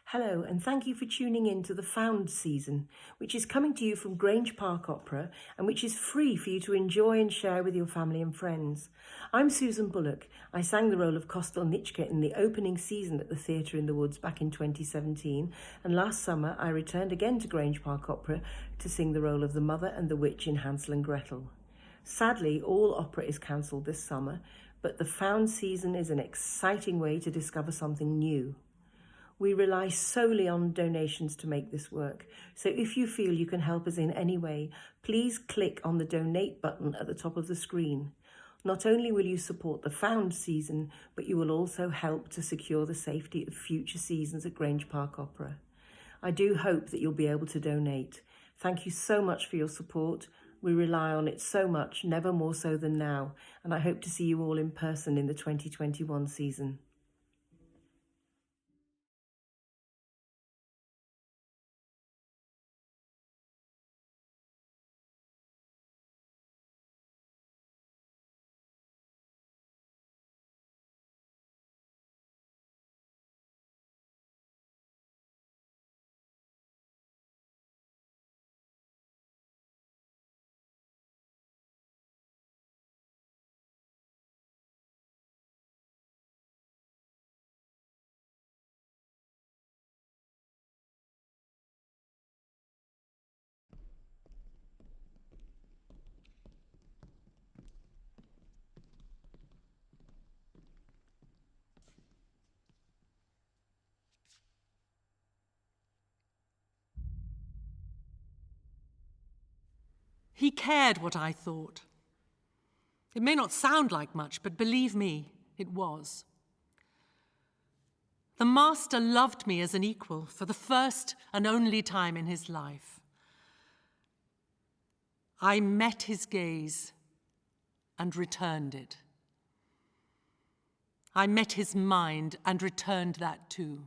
Hello, and thank you for tuning in to the Found season, which is coming to you from Grange Park Opera and which is free for you to enjoy and share with your family and friends. I'm Susan Bullock. I sang the role of Kostelniczka in the opening season at the Theatre in the Woods back in 2017, and last summer I returned again to Grange Park Opera to sing the role of the mother and the witch in Hansel and Gretel. Sadly, all opera is cancelled this summer, but the Found season is an exciting way to discover something new. We rely solely on donations to make this work, so if you feel you can help us in any way, please click on the donate button at the top of the screen. Not only will you support the Found season, but you will also help to secure the safety of future seasons at Grange Park Opera. I do hope that you'll be able to donate. Thank you so much for your support. We rely on it so much, never more so than now, and I hope to see you all in person in the 2021 season. He cared what I thought. It may not sound like much, but believe me, it was. The master loved me as an equal for the first and only time in his life. I met his gaze and returned it. I met his mind and returned that too.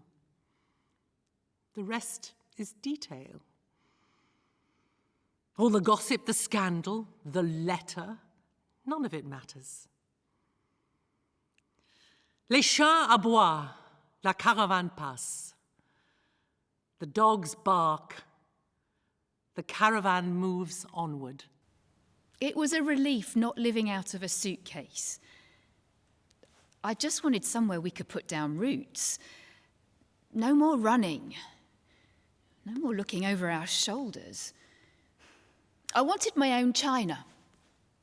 The rest is detail. All the gossip, the scandal, the letter, none of it matters. Les chiens aboient, la caravane passe. The dogs bark, the caravan moves onward. It was a relief not living out of a suitcase. I just wanted somewhere we could put down roots. No more running. No more looking over our shoulders. I wanted my own china,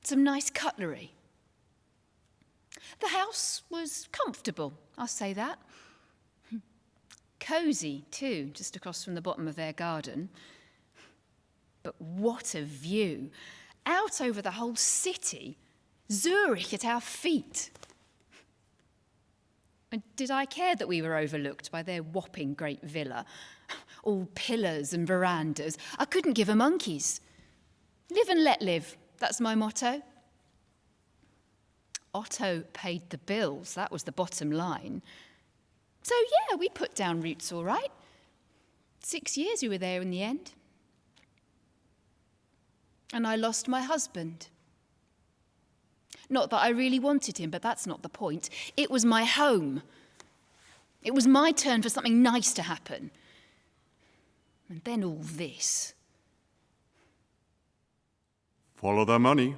some nice cutlery. The house was comfortable, I'll say that. Cosy, too, just across from the bottom of their garden. But what a view! Out over the whole city, Zurich at our feet. And did I care that we were overlooked by their whopping great villa? All pillars and verandas. I couldn't give a monkey's. Live and let live, that's my motto. Otto paid the bills, that was the bottom line. So yeah, we put down roots all right. 6 years we were there in the end. And I lost my husband. Not that I really wanted him, but that's not the point. It was my home. It was my turn for something nice to happen. And then all this. Follow the money.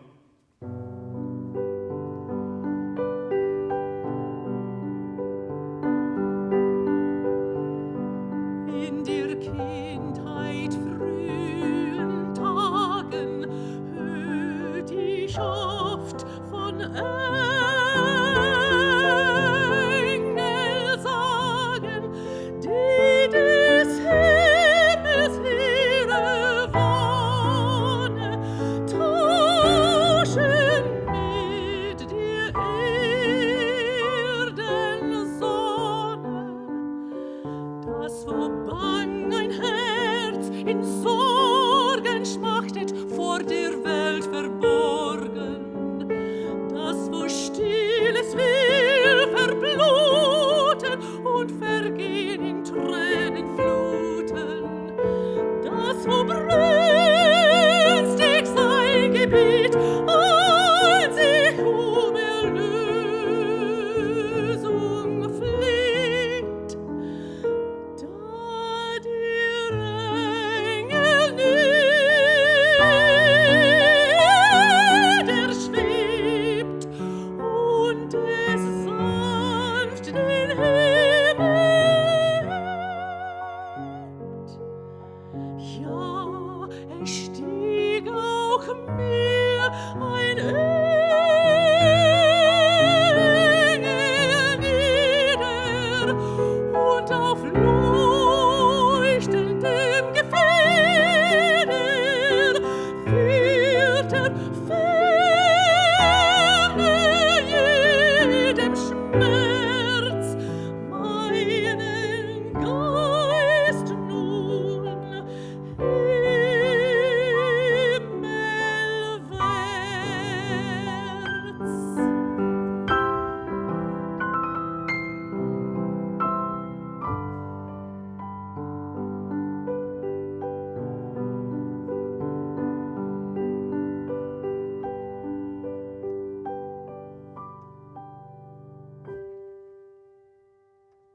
In der Kindheit frühen Tagen hört ich oft von Engel sagen, die des Himmels Heere Wonne tauschen mit der Erdensonne, das wo bang ein Herz in Sorgen schmachtet, vor der Welt verborgen, das wo stilles will verbluten und vergehen in Tränenfluten, das wo brünstig sein Gebiet, als ich um Erlösung fleht.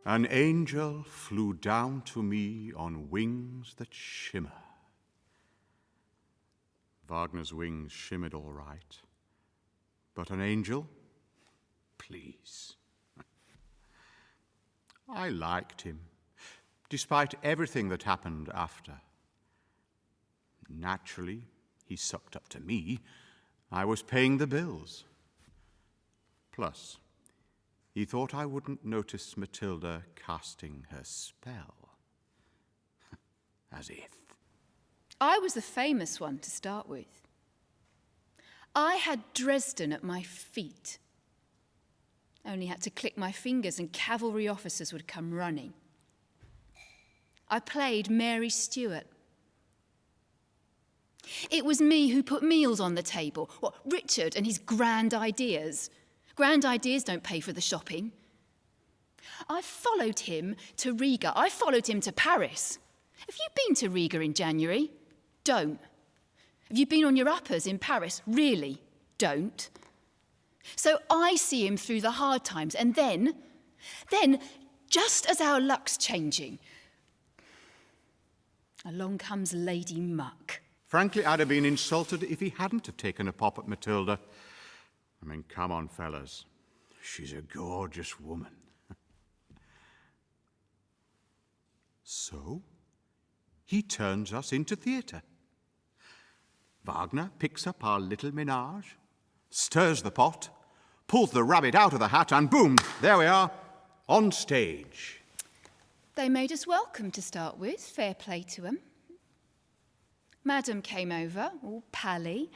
An angel flew down to me on wings that shimmer. Wagner's wings shimmered all right, but an angel? Please. I liked him, despite everything that happened after. Naturally, he sucked up to me. I was paying the bills. Plus, he thought I wouldn't notice Mathilde casting her spell. As if. I was the famous one to start with. I had Dresden at my feet. Only had to click my fingers and cavalry officers would come running. I played Mary Stuart. It was me who put meals on the table. What, Richard and his grand ideas. Grand ideas don't pay for the shopping. I followed him to Riga. I followed him to Paris. Have you been to Riga in January? Don't. Have you been on your uppers in Paris? Really? Don't. So I see him through the hard times, and then, just as our luck's changing, along comes Lady Muck. Frankly, I'd have been insulted if he hadn't have taken a pop at Mathilde. I mean, come on, fellas. She's a gorgeous woman. So, he turns us into theatre. Wagner picks up our little menage, stirs the pot, pulls the rabbit out of the hat, and boom, there we are, on stage. They made us welcome to start with, fair play to them. Madam came over, all pally.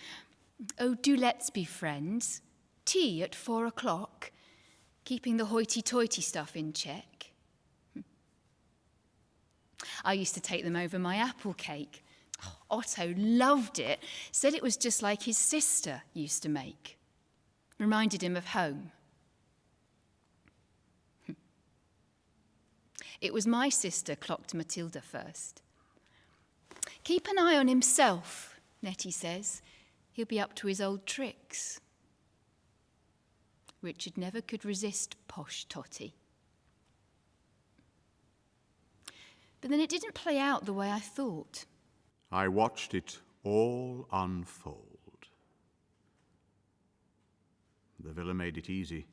Oh, do let's be friends. Tea at 4 o'clock, keeping the hoity-toity stuff in check. I used to take them over my apple cake. Oh, Otto loved it, said it was just like his sister used to make. Reminded him of home. It was my sister clocked Mathilde first. Keep an eye on himself, Nettie says. He'll be up to his old tricks. Richard never could resist posh Totty. But then it didn't play out the way I thought. I watched it all unfold. The villa made it easy.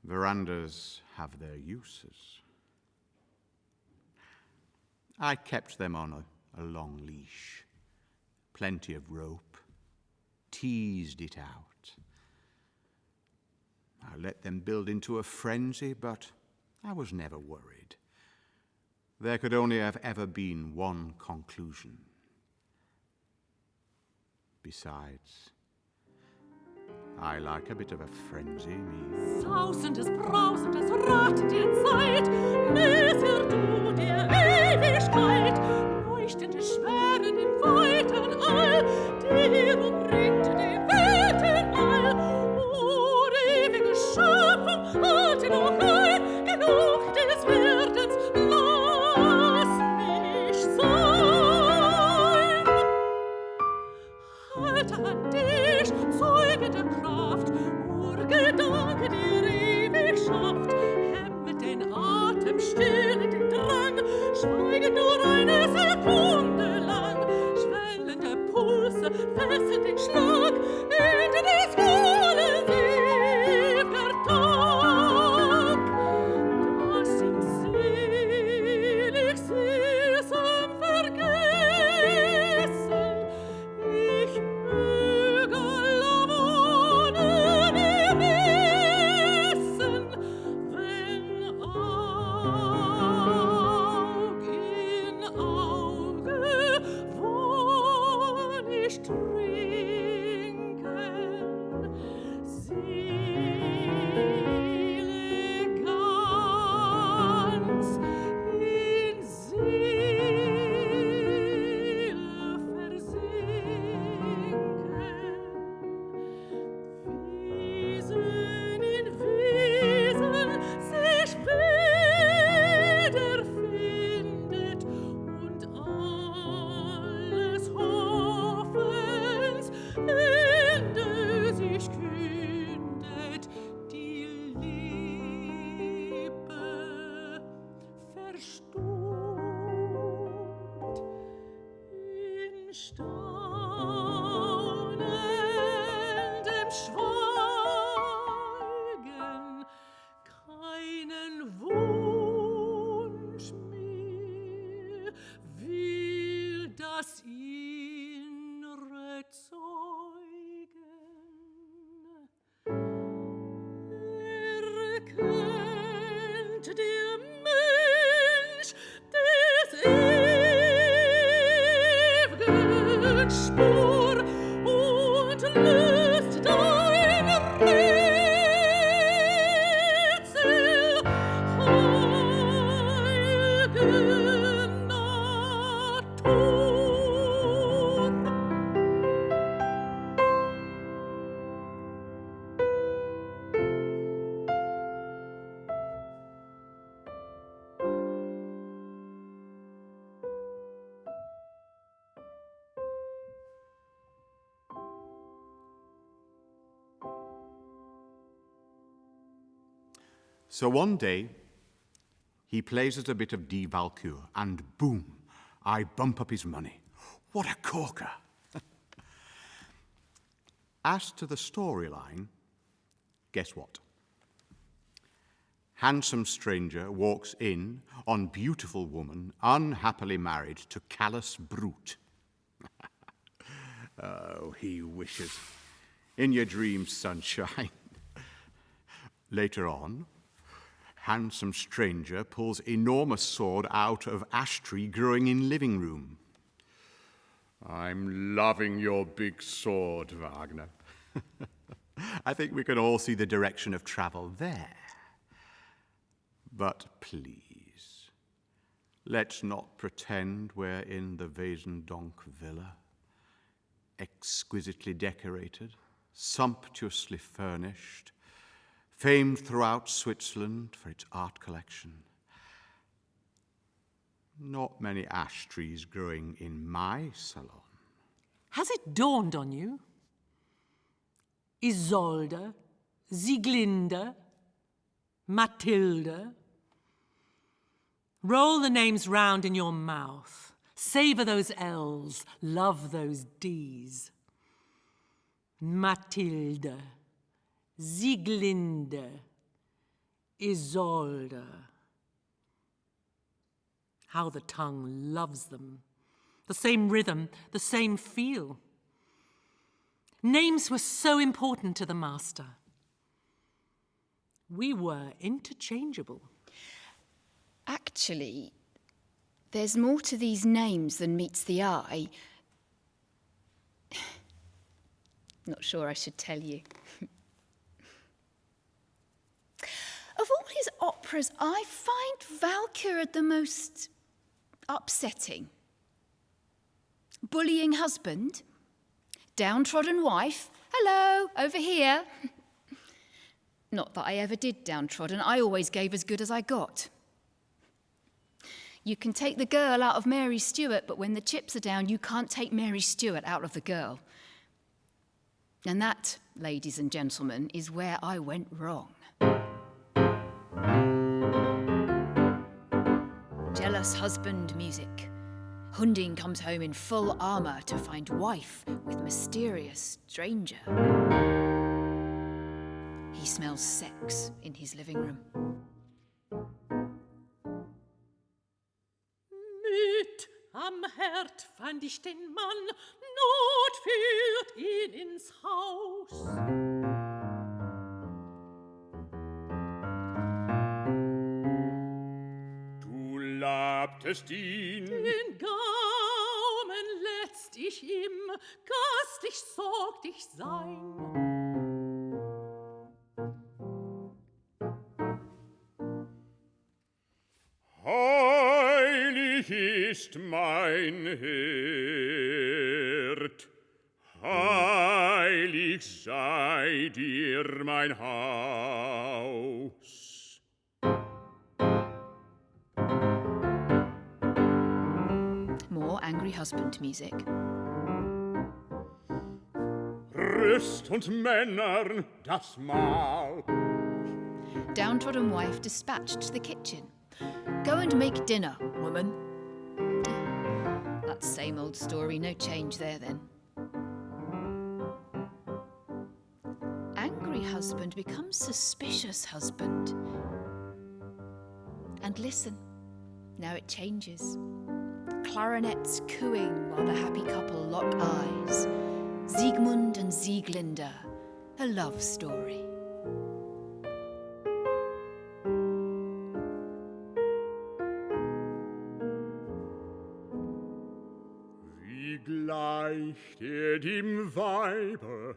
Verandas have their uses. I kept them on a long leash. Plenty of rope. Teased it out. I let them build into a frenzy, but I was never worried. There could only have ever been one conclusion. Besides, I like a bit of a frenzy, me. Sausendes, brausendes Rad der Zeit, messer du der Ewigkeit, leuchtende Schweren in weiten All, dir umringt den Weltenall. O ewige Schöpfung, halte noch ein, genug des Werdens, lass mich sein. Halte an dich, Zeuge der Kraft, Urgedanke der ewig schafft, hemmet den Atem, stille den Drang, schweige nur eine Sekunde lang, schwellende Pulse fesseln den Schlag, Ende des vollen ewiger Tag. Das sind selig Sesam vergessen, ich möge Lavonen ermessen, wenn Aug in Auge, wo nicht Tränen verstummt in staunendem Schweigen, keinen Wunsch mehr will das Innere zeugen. Erkennt der Mensch des ewigen Spur und löst dein Rätsel, heilige Natur. So one day, he plays us a bit of Die Walküre, and boom, I bump up his money. What a corker! As to the storyline, guess what? Handsome stranger walks in on beautiful woman, unhappily married to callous brute. Oh, he wishes. In your dreams, sunshine. Later on, handsome stranger pulls enormous sword out of ash tree growing in living room. I'm loving your big sword, Wagner. I think we can all see the direction of travel there. But please, let's not pretend we're in the Wesendonck villa, exquisitely decorated, sumptuously furnished, famed throughout Switzerland for its art collection. Not many ash trees growing in my salon. Has it dawned on you? Isolde, Sieglinde, Mathilde. Roll the names round in your mouth. Savor those L's, love those D's. Mathilde, Sieglinde, Isolde. How the tongue loves them. The same rhythm, the same feel. Names were so important to the master. We were interchangeable. Actually, there's more to these names than meets the eye. Not sure I should tell you. Of all his operas, I find Walküre the most upsetting. Bullying husband, downtrodden wife, hello, over here. Not that I ever did downtrodden, I always gave as good as I got. You can take the girl out of Mary Stuart, but when the chips are down, you can't take Mary Stuart out of the girl. And that, ladies and gentlemen, is where I went wrong. Jealous husband music. Hunding comes home in full armour to find wife with mysterious stranger. He smells sex in his living room. Mit am Herd fand ich den Mann, Not führt ihn ins Haus. Du labtest ihn. Den Gaumen letzt ich ihm, gastlich sorgt ich sein. Heilig ist mein Herd, heilig sei dir mein Haus. More angry husband music. Rüst und Männern das Mahl. Downtrodden wife dispatched to the kitchen. Go and make dinner, woman. That same old story, no change there then. Angry husband becomes suspicious husband. And listen, now it changes. Clarinets cooing while the happy couple lock eyes. Siegmund and Sieglinde, a love story. Wie gleicht dem Weibe,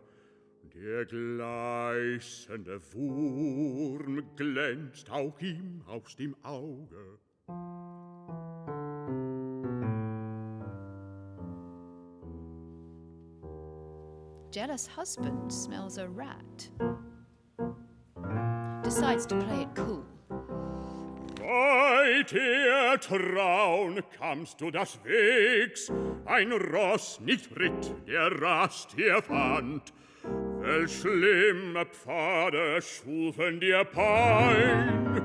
der gleißende Wurm glänzt auch ihm aus dem Auge. Jealous husband smells a rat. Decides to play it cool. Weit der Traun kamst du das Wegs, ein Ross nicht ritt, der Rast hier fand. Welch schlimme Pfade schufen dir Pein.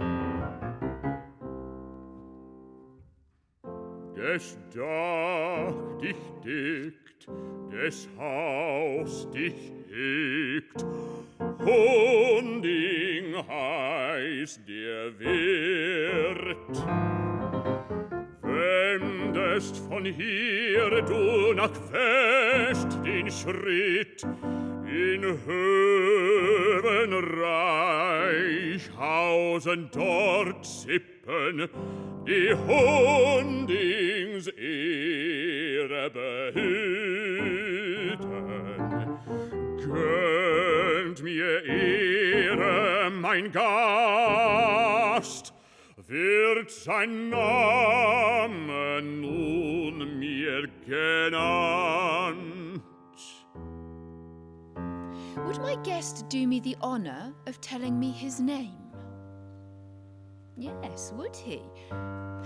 Des Dach dich deckt, des Haus dich hegt, Hunding heißt der Wirt. Wendest von hier du nach West den Schritt, in Hövenreich hausen dort Sippen, die Hundings Ehre behüten. Gönnt mir Ehre, mein Gast, wird sein Name nun mir genannt. Would my guest do me the honour of telling me his name? Yes, would he?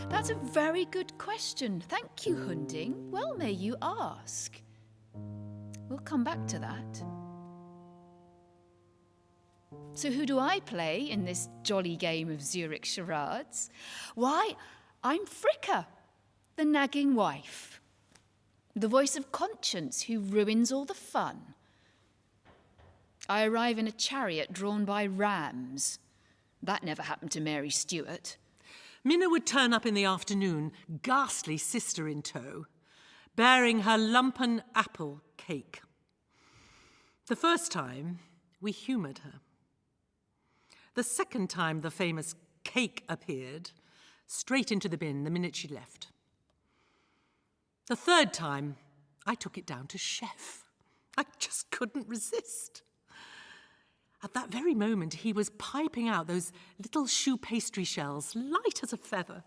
That's a very good question. Thank you, Hunding. Well may you ask. We'll come back to that. So who do I play in this jolly game of Zurich charades? Why, I'm Fricka, the nagging wife. The voice of conscience who ruins all the fun. I arrive in a chariot drawn by rams. That never happened to Mary Stuart. Minna would turn up in the afternoon, ghastly sister in tow, bearing her lumpen apple cake. The first time, we humoured her. The second time the famous cake appeared, straight into the bin the minute she left. The third time, I took it down to chef. I just couldn't resist. At that very moment, he was piping out those little choux pastry shells, light as a feather.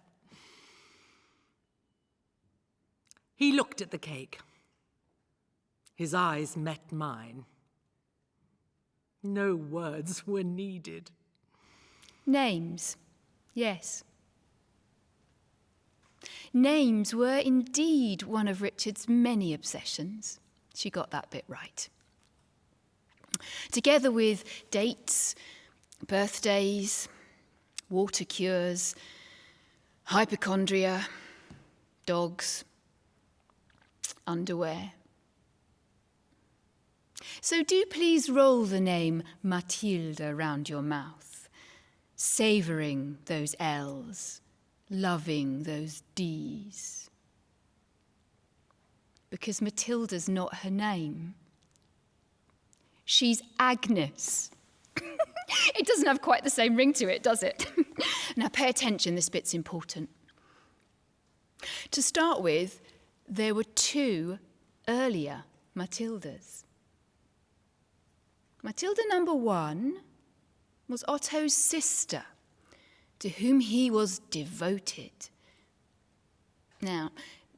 He looked at the cake. His eyes met mine. No words were needed. Names, yes. Names were indeed one of Richard's many obsessions. She got that bit right. Together with dates, birthdays, water cures, hypochondria, dogs, underwear. So do please roll the name Mathilde round your mouth, savouring those L's, loving those D's. Because Matilda's not her name. She's Agnes. It doesn't have quite the same ring to it, does it? Now pay attention, this bit's important. To start with, there were two earlier Matildas. Matilda number one was Otto's sister, to whom he was devoted. Now,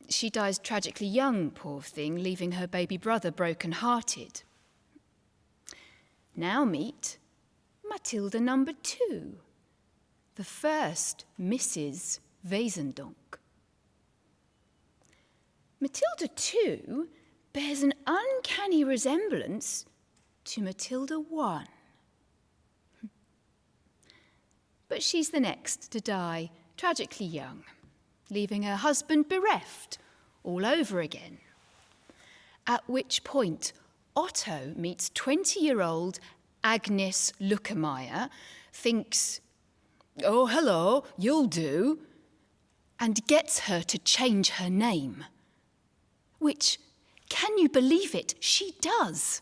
she dies tragically young, poor thing, leaving her baby brother broken-hearted. Now meet Matilda number two, the first Mrs. Wesendonck. Matilda too bears an uncanny resemblance to Matilda one. But she's the next to die tragically young, leaving her husband bereft all over again. At which point, Otto meets 20-year-old Agnes Luckermeyer, thinks, "Oh, hello, you'll do," and gets her to change her name. Which, can you believe it, she does.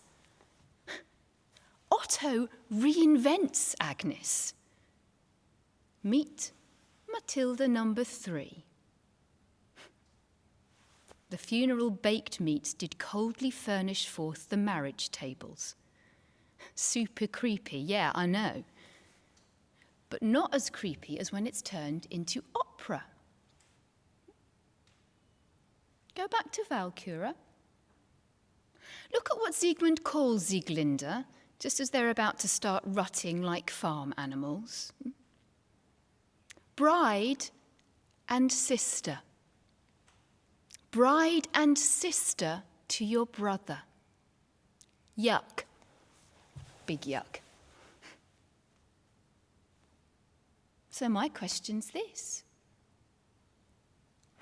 Otto reinvents Agnes. Meet Mathilde number 3. The funeral baked meats did coldly furnish forth the marriage tables. Super creepy, yeah, I know. But not as creepy as when it's turned into opera. Go back to Walküre. Look at what Siegmund calls Sieglinde, just as they're about to start rutting like farm animals. Bride and sister. Bride and sister to your brother. Yuck. Big yuck. So my question's this.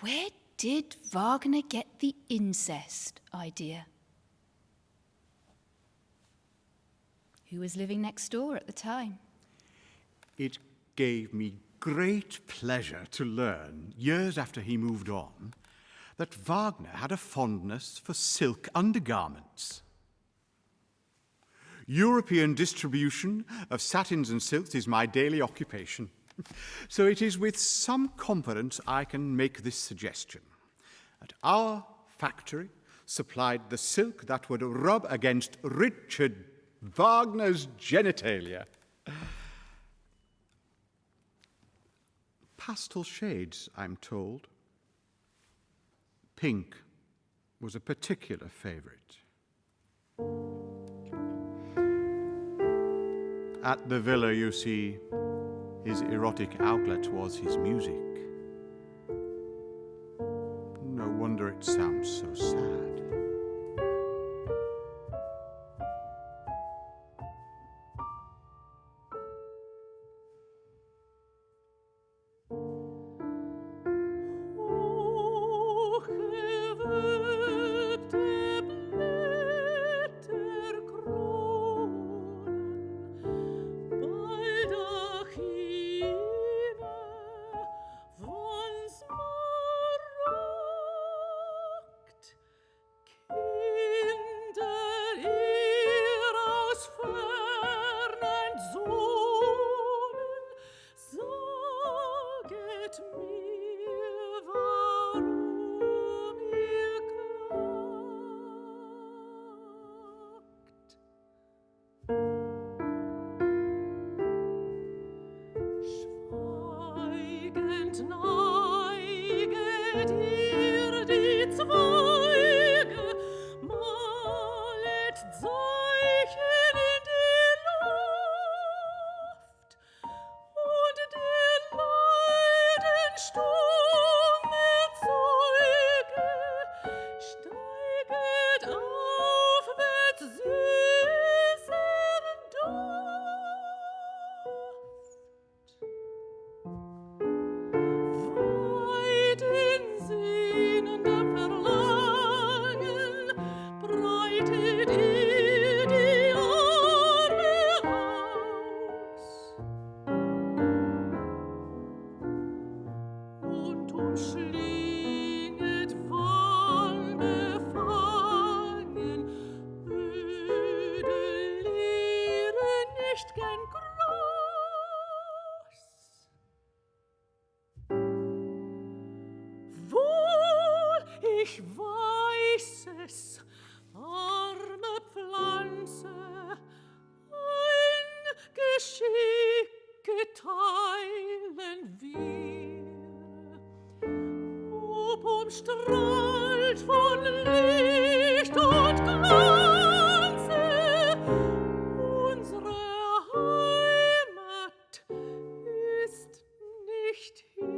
Where did Wagner get the incest idea? Who was living next door at the time? It gave me great pleasure to learn, years after he moved on, that Wagner had a fondness for silk undergarments. European distribution of satins and silks is my daily occupation, so it is with some confidence I can make this suggestion. That our factory supplied the silk that would rub against Richard Wagner's genitalia. Pastel shades, I'm told. Pink was a particular favorite. At the villa, you see, his erotic outlet was his music. No wonder it sounds so sad. Ich weiß es, arme Pflanze, ein Geschick teilen wir. Ob umstrahlt von Licht und Glanze, unsere Heimat ist nicht hier.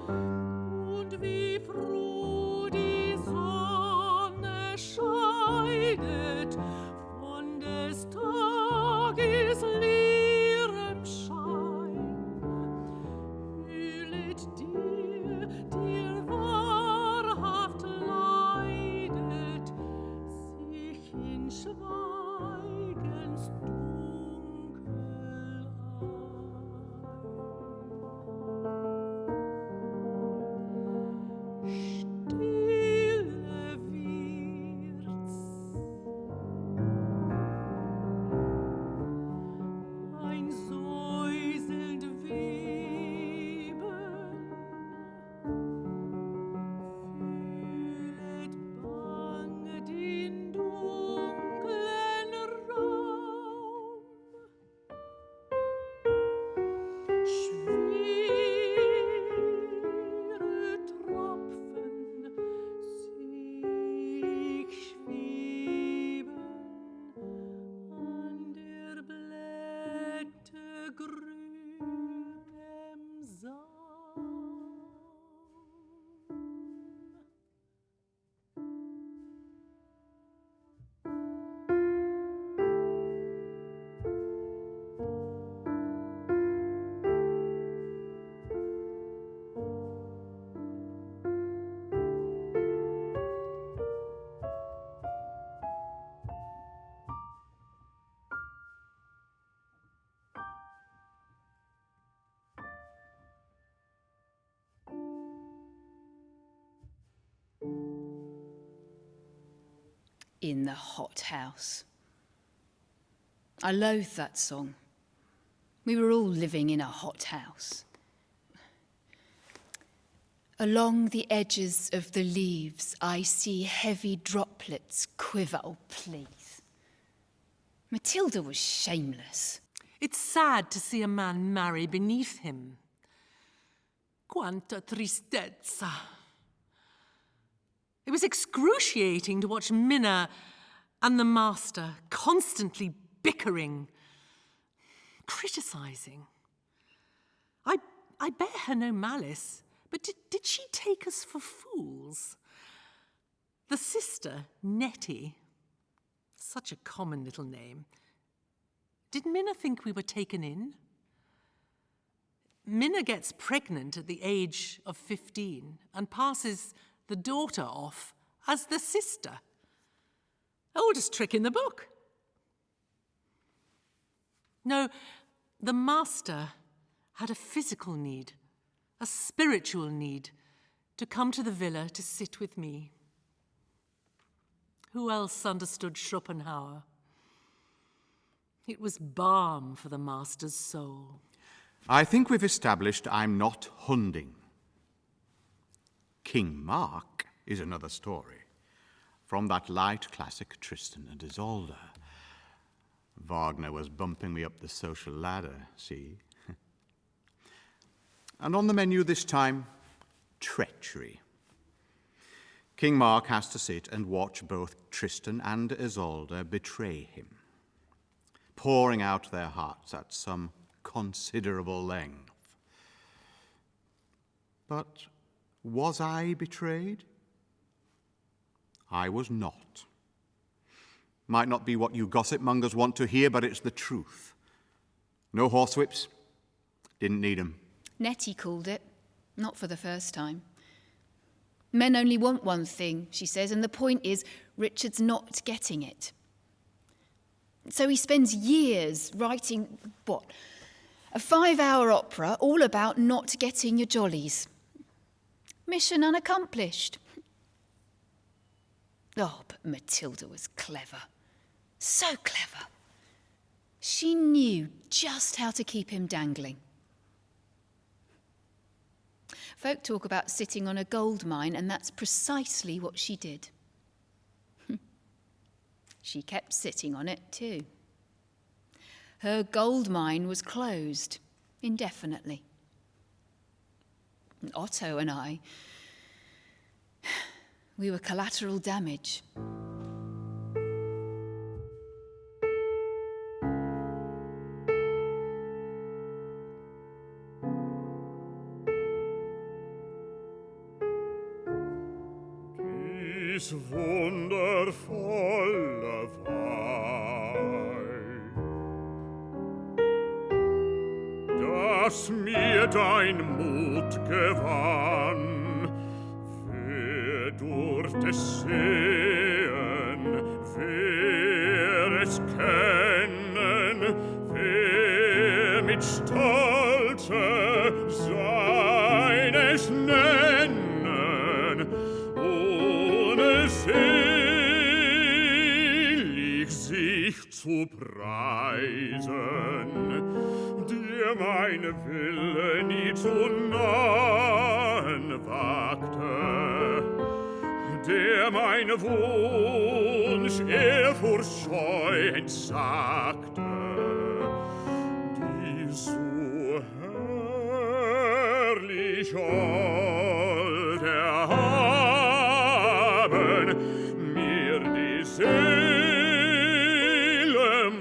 Und wie froh die Sonne scheidet von des Tages leerem Schein in the hothouse. I loathe that song. We were all living in a hothouse. Along the edges of the leaves, I see heavy droplets quiver. Oh, please. Mathilde was shameless. It's sad to see a man marry beneath him. Quanta tristezza. It was excruciating to watch Minna and the master constantly bickering, criticising. I bear her no malice, but did she take us for fools? The sister, Nettie, such a common little name. Did Minna think we were taken in? Minna gets pregnant at the age of 15 and passes the daughter off as the sister. Oldest trick in the book. No, the master had a physical need, a spiritual need, to come to the villa to sit with me. Who else understood Schopenhauer? It was balm for the master's soul. I think we've established I'm not Hunding. King Mark is another story, from that light classic Tristan and Isolde. Wagner was bumping me up the social ladder, see? And on the menu this time, treachery. King Mark has to sit and watch both Tristan and Isolde betray him, pouring out their hearts at some considerable length. But was I betrayed? I was not. Might not be what you gossip mongers want to hear, but it's the truth. No horsewhips. Didn't need 'em. Nettie called it, not for the first time. Men only want one thing, she says, and the point is Richard's not getting it. So he spends years writing, a 5-hour opera all about not getting your jollies. Mission unaccomplished. Oh, but Mathilde was clever. So clever. She knew just how to keep him dangling. Folk talk about sitting on a gold mine, and that's precisely what she did. She kept sitting on it too. Her gold mine was closed indefinitely. And Otto and I, we were collateral damage. Dies wundervolle Weih, das mir dein Mut gewann, wer durfte es sehen, wer es kennen, wer mit Stolze seines nennen, selig sich zu preisen, der mein Wille nie zu nahen wagte, der mein Wunsch ehrfurchtscheu entsagte, die so herrlich old mir die Seele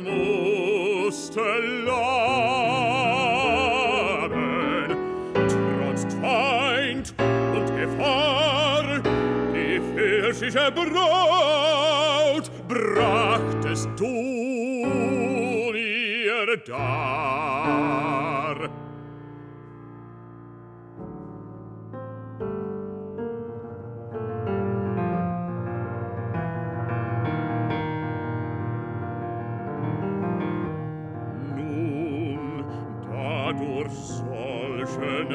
musste laben, trotz Feind und Gefahr, die pfirsische Braut brachtest du ihr dar.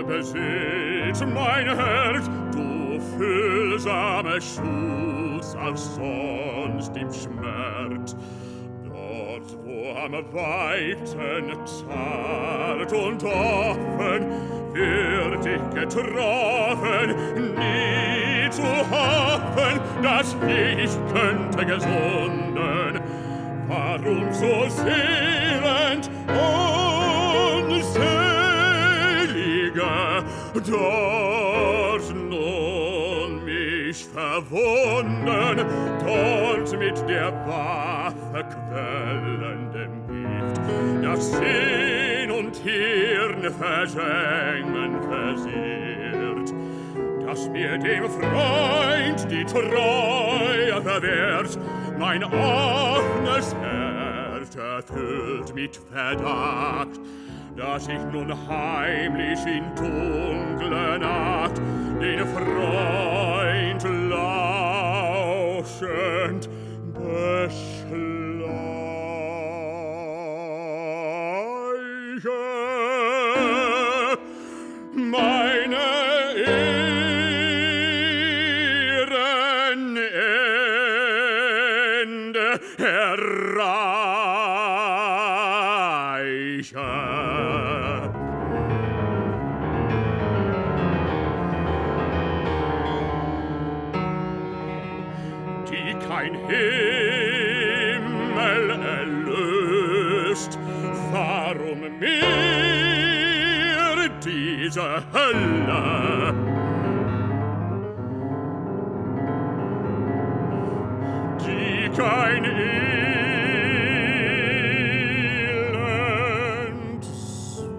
Besitz mein Herz, du füllst grusame Schutz als sonst im Schmerz. Dort, wo am Weiten zart und offen wird ich getroffen, nie zu hoffen, dass ich könnte gesunden. Warum so seelend unseliger dort nun mich verwunden, dort mit der Waffe quellendem Gift, das Sinn und Hirn versengen versiert, dass mir dem Freund die Treue verwehrt, mein offenes Herz erfüllt mit Verdacht, dass ich nun heimlich in dunkler Nacht den Freund lauschend beschleiche. Meine Ehrenende erreiche. Die kein Himmel erlöst, warum mir diese Hölle? Die kein Elend sühnt.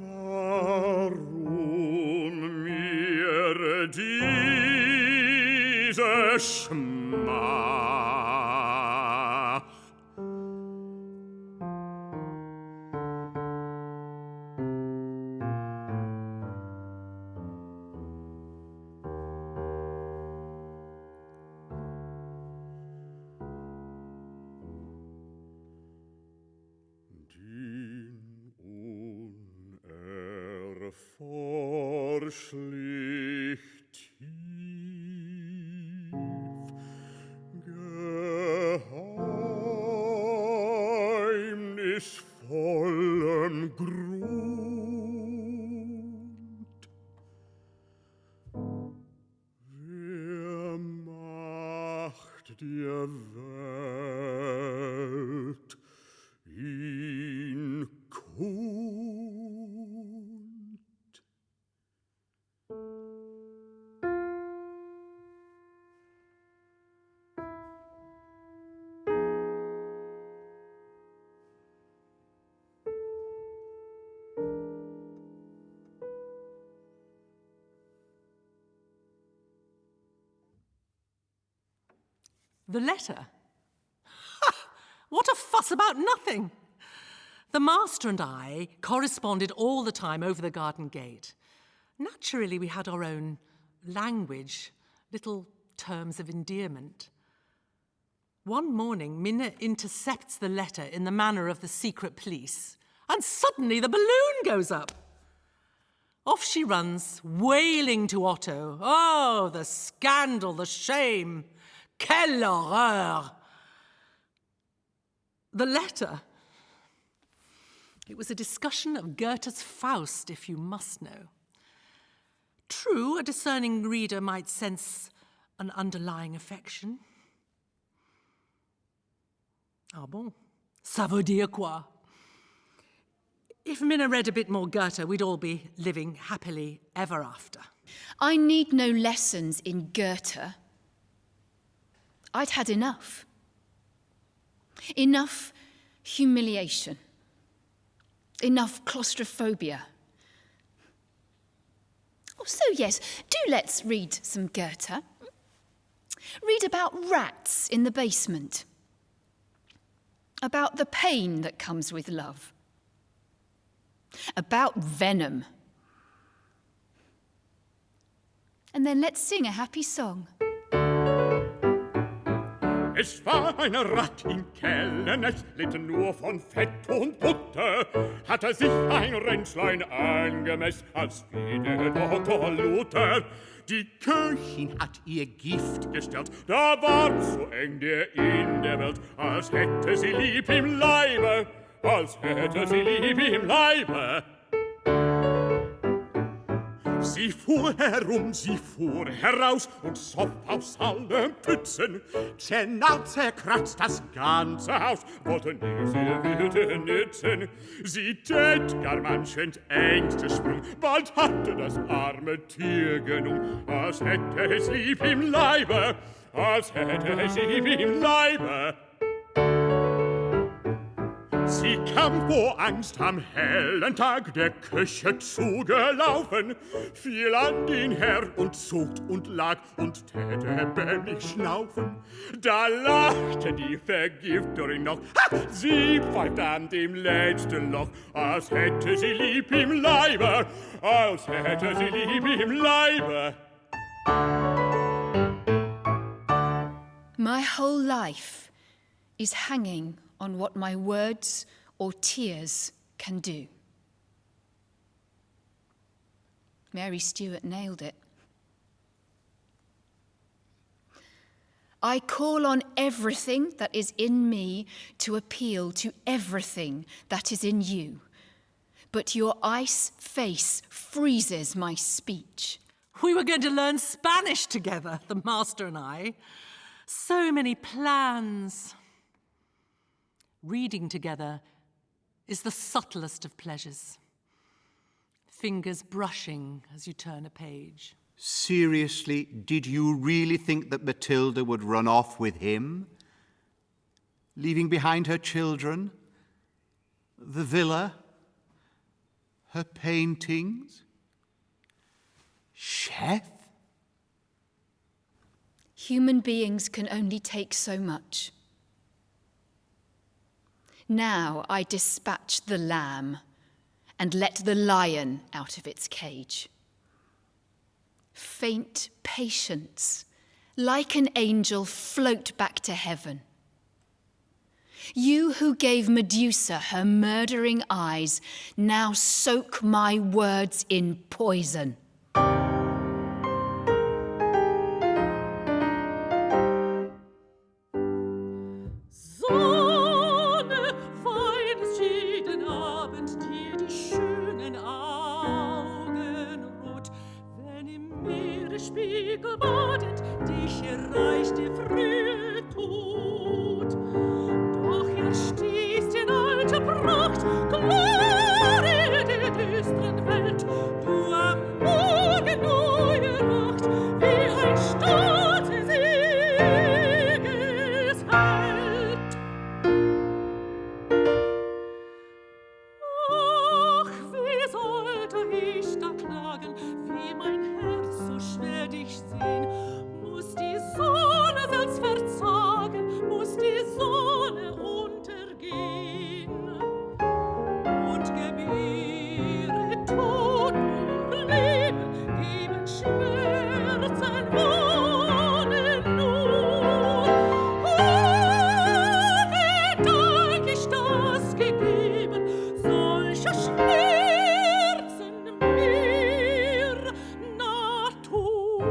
Warum mir diese Schmach? Unerforschlich tief, geheimnisvollem Grund. Wer macht der Welt ihn kund? The letter? Ha! What a fuss about nothing! The master and I corresponded all the time over the garden gate. Naturally, we had our own language, little terms of endearment. One morning, Minna intercepts the letter in the manner of the secret police, and suddenly the balloon goes up. Off she runs, wailing to Otto. Oh, the scandal, the shame. Quelle horreur! The letter. It was a discussion of Goethe's Faust, if you must know. True, a discerning reader might sense an underlying affection. Ah bon? Ça veut dire quoi? If Minna read a bit more Goethe, we'd all be living happily ever after. I need no lessons in Goethe. I'd had enough. Enough humiliation. Enough claustrophobia. Oh, so yes, do let's read some Goethe. Read about rats in the basement. About the pain that comes with love. About venom. And then let's sing a happy song. Es war ein Rat im Keller, es litt nur von Fett und Butter, hat sich ein Ränzlein angemessen, als wie der Doktor Luther. Die Köchin hat ihr Gift gestellt, da war so eng der in der Welt, als hätte sie lieb im Leibe, als hätte sie lieb im Leibe. Sie fuhr herum, sie fuhr heraus und soff aus allen Pützen. Zernarrt, zerkratzt das ganze Haus, wollte nie sehr wilde nützen. Sie tät gar manchen Ängstesprung, bald hatte das arme Tier genug, als hätte es lieb im Leibe, als hätte es lieb im Leibe. Sie kam vor Angst am hellen Tag der Küche zugelaufen, fiel an den Herd und zuckt und lag und täte erbärmlich schnaufen. Da lachte die Vergifterin noch, ha! Sie pfeift an dem letzten Loch, als hätte sie lieb im Leibe, als hätte sie lieb im Leibe. My whole life is hanging on what my words or tears can do. Mary Stuart nailed it. I call on everything that is in me to appeal to everything that is in you, but your ice face freezes my speech. We were going to learn Spanish together, the master and I. So many plans. Reading together is the subtlest of pleasures. Fingers brushing as you turn a page. Seriously, did you really think that Mathilde would run off with him? Leaving behind her children, the villa, her paintings? Chef? Human beings can only take so much. Now I dispatch the lamb and let the lion out of its cage. Faint patience, like an angel, float back to heaven. You who gave Medusa her murdering eyes, now soak my words in poison. Spiegel badet, dich erreicht der frühe Tod. Doch stehst in alter Pracht, Glorie der düsteren Welt. Du am Morgen neu erwacht, wie ein stolzer Siegesheld. Ach, wie sollte ich da klagen, wie mein Herz so schwer dich sehn, muss die Sonne selbst verzagen, muss die Sonne untergehen und gebäre Tod nur Leben, geben Schmerzen Wohnen nur. Oh, wie Dank ich das gegeben, solcher Schmerzen mir Natur.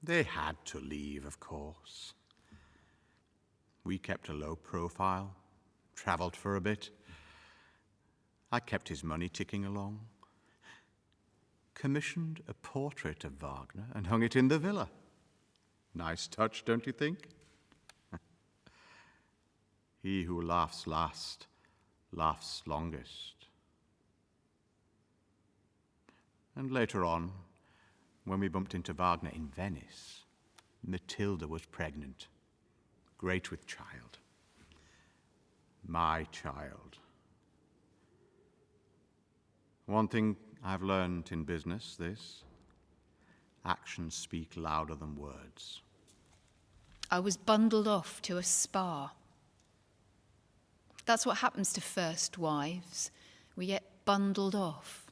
They had to leave, of course. We kept a low profile, travelled for a bit. I kept his money ticking along. Commissioned a portrait of Wagner and hung it in the villa. Nice touch, don't you think? He who laughs last, laughs longest. And later on, when we bumped into Wagner in Venice, Mathilde was pregnant, great with child. my child. One thing I've learned in business, this: actions speak louder than words. I was bundled off to a spa. That's what happens to first wives. We get bundled off.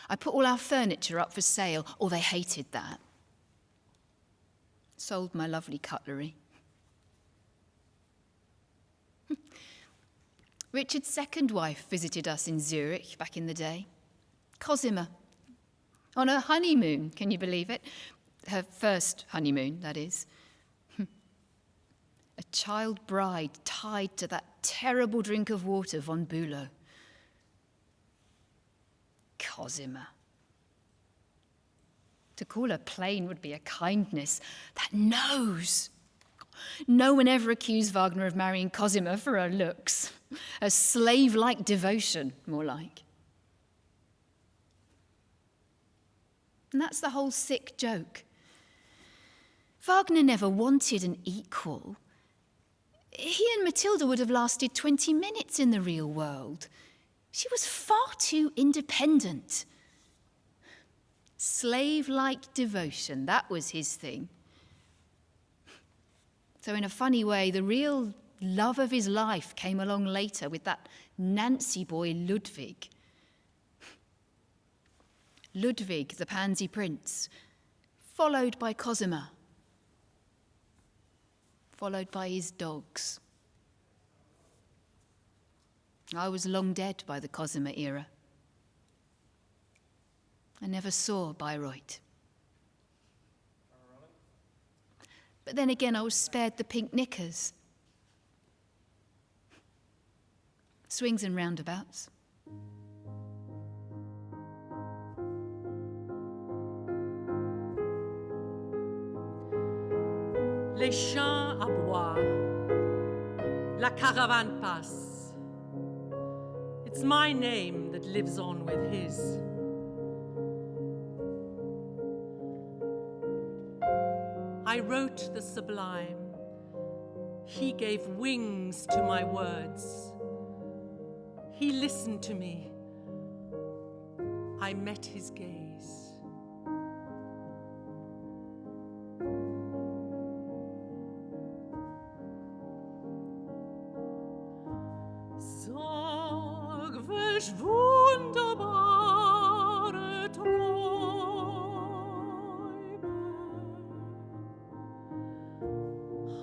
I put all our furniture up for sale. Oh, they hated that. Sold my lovely cutlery. Richard's second wife visited us in Zurich back in the day. Cosima. On her honeymoon, can you believe it? Her first honeymoon, that is. A child bride tied to that terrible drink of water, von Bülow. Cosima. To call her plain would be a kindness. That nose! No one ever accused Wagner of marrying Cosima for her looks. A slave-like devotion, more like. And that's the whole sick joke. Wagner never wanted an equal. He and Mathilde would have lasted 20 minutes in the real world. She was far too independent. Slave-like devotion, that was his thing. So in a funny way, the real love of his life came along later with that Nancy boy Ludwig. Ludwig, the pansy prince, followed by Cosima, followed by his dogs. I was long dead by the Cosima era. I never saw Bayreuth. But then again, I was spared the pink knickers. Swings and roundabouts. Les champs aboient. La caravane passe. It's my name that lives on with his. I wrote the sublime. He gave wings to my words. He listened to me. I met his gaze. Sag, welch wunderbare Träume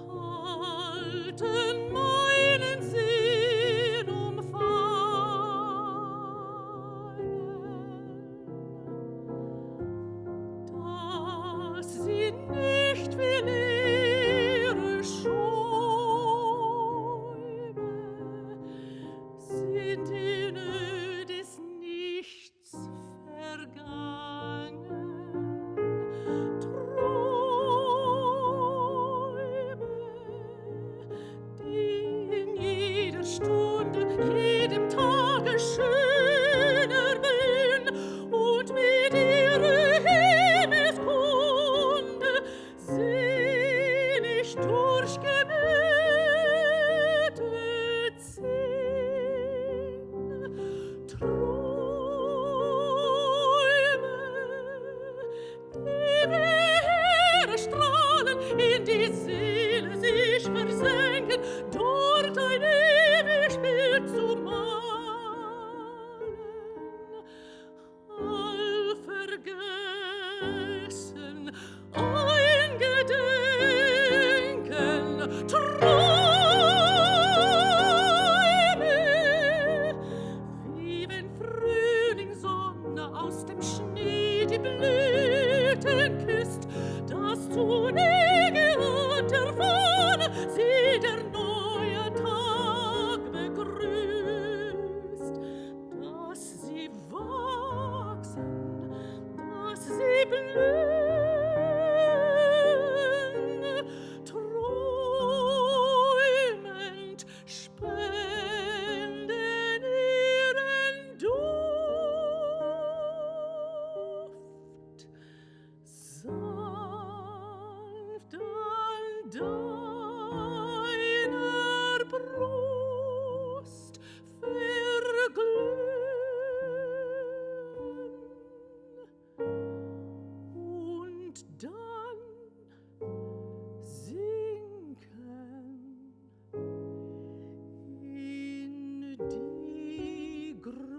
halten meinen Sinn umfangen, dass sie nicht wie leere Schäume sind inne des Nichts vergangen. Träume, die in jeder Stunde, jedem Tage schöner werden und mit ihrer Himmelskunde sehnig durchgebetet sind. Träume, die wie Strahlen in die Seele sich versenken, dort ein ewig Bild zu malen. All vergessen, ein Gedenken, Träume, wie wenn Frühlingssonne aus dem Schnee die Blüten küsst, das zu Nege und der Fahne sie der neue Tag begrüßt, dass sie wachsen, dass sie blühen, träumend spenden ihren Duft. Sag, sind dann sinken in die Gruft.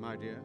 My dear,